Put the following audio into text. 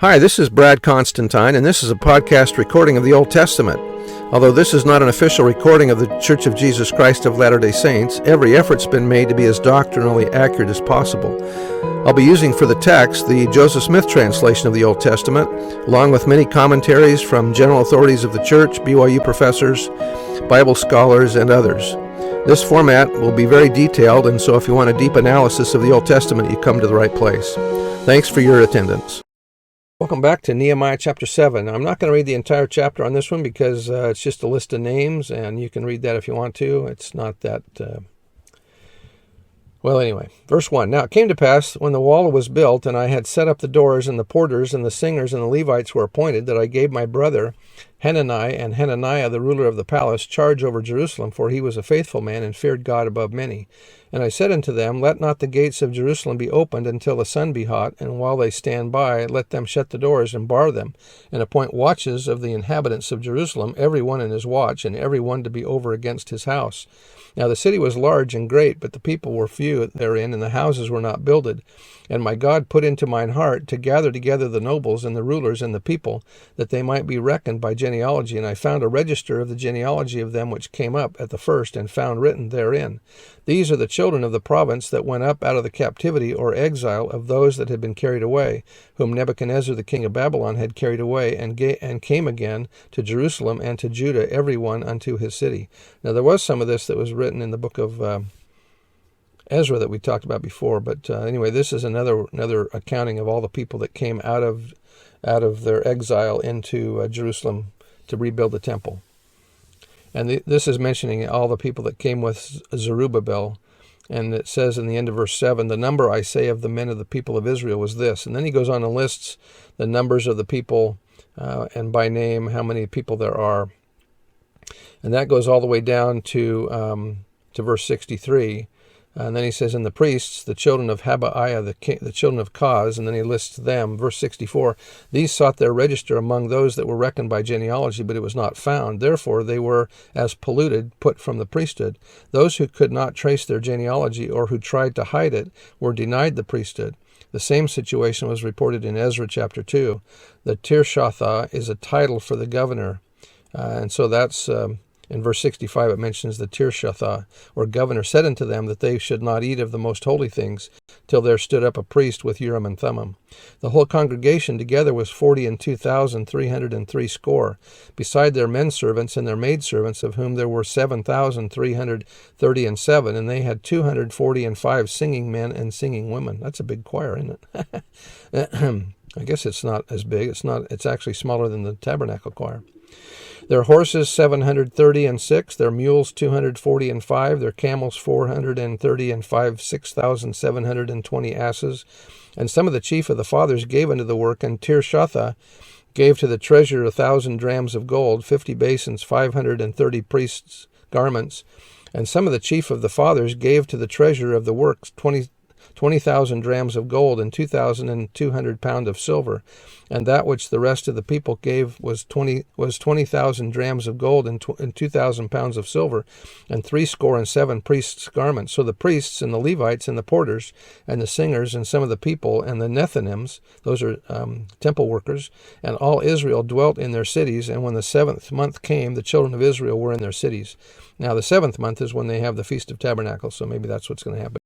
Hi, this is Brad Constantine, and this is a podcast recording of the Old Testament. Although this is not an official recording of the Church of Jesus Christ of Latter-day Saints, every effort's been made to be as doctrinally accurate as possible. I'll be using for the text the Joseph Smith translation of the Old Testament, along with many commentaries from general authorities of the Church, BYU professors, Bible scholars, and others. This format will be very detailed, and so if you want a deep analysis of the Old Testament, you come to the right place. Thanks for your attendance. Welcome back to Nehemiah chapter 7. I'm not going to read the entire chapter on this one because it's just a list of names, and you can read that if you want to. It's not that... Well, anyway, verse 1. Now it came to pass, when the wall was built, and I had set up the doors, and the porters, and the singers, and the Levites were appointed, that I gave my brother Hanani and Hananiah, the ruler of the palace, charge over Jerusalem, for he was a faithful man, and feared God above many. And I said unto them, Let not the gates of Jerusalem be opened until the sun be hot, and while they stand by, let them shut the doors and bar them, and appoint watches of the inhabitants of Jerusalem, every one in his watch, and every one to be over against his house. Now the city was large and great, but the people were few therein, and the houses were not builded. And my God put into mine heart to gather together the nobles and the rulers and the people, that they might be reckoned by genealogy. And I found a register of the genealogy of them which came up at the first, and found written therein, These are the children of the province that went up out of the captivity or exile of those that had been carried away, whom Nebuchadnezzar the king of Babylon had carried away, and came again to Jerusalem and to Judah, every one unto his city. Now there was some of this that was written in the book of Ezra that we talked about before, but anyway, this is another accounting of all the people that came out of their exile into Jerusalem to rebuild the temple. And this is mentioning all the people that came with Zerubbabel. And it says in the end of verse 7, the number, I say, of the men of the people of Israel was this. And then he goes on and lists the numbers of the people and by name, how many people there are. And that goes all the way down to verse 63. And then he says, and the priests, the children of Habaiah, the children of Koz, and then he lists them. Verse 64, these sought their register among those that were reckoned by genealogy, but it was not found. Therefore they were as polluted, put from the priesthood. Those who could not trace their genealogy, or who tried to hide it, were denied the priesthood. The same situation was reported in Ezra chapter 2. The Tirshatha is a title for the governor. And so that's... In verse 65, it mentions the Tirshatha, or governor, said unto them that they should not eat of the most holy things, till there stood up a priest with Urim and Thummim. The whole congregation together was 42,303 score, beside their men servants and their maid servants, of whom there were 7,337, and they had 245 singing men and singing women. That's a big choir, isn't it? I guess it's not as big. It's actually smaller than the tabernacle choir. Their horses 736, their mules 245, their camels 430, and 6,720 asses. And some of the chief of the fathers gave unto the work, and Tirshatha gave to the treasurer 1,000 drams of gold, 50 basins, 530 priests' garments. And some of the chief of the fathers gave to the treasurer of the works 20,000 drams of gold, and 2,200 pound of silver. And that which the rest of the people gave was 20,000 drams of gold, and 2,000 pounds of silver, and 67 priests' garments. So the priests and the Levites and the porters and the singers and some of the people and the Nethinims, those are temple workers, and all Israel dwelt in their cities. And when the 7th month came, the children of Israel were in their cities. Now the 7th month is when they have the Feast of Tabernacles, so maybe that's what's going to happen.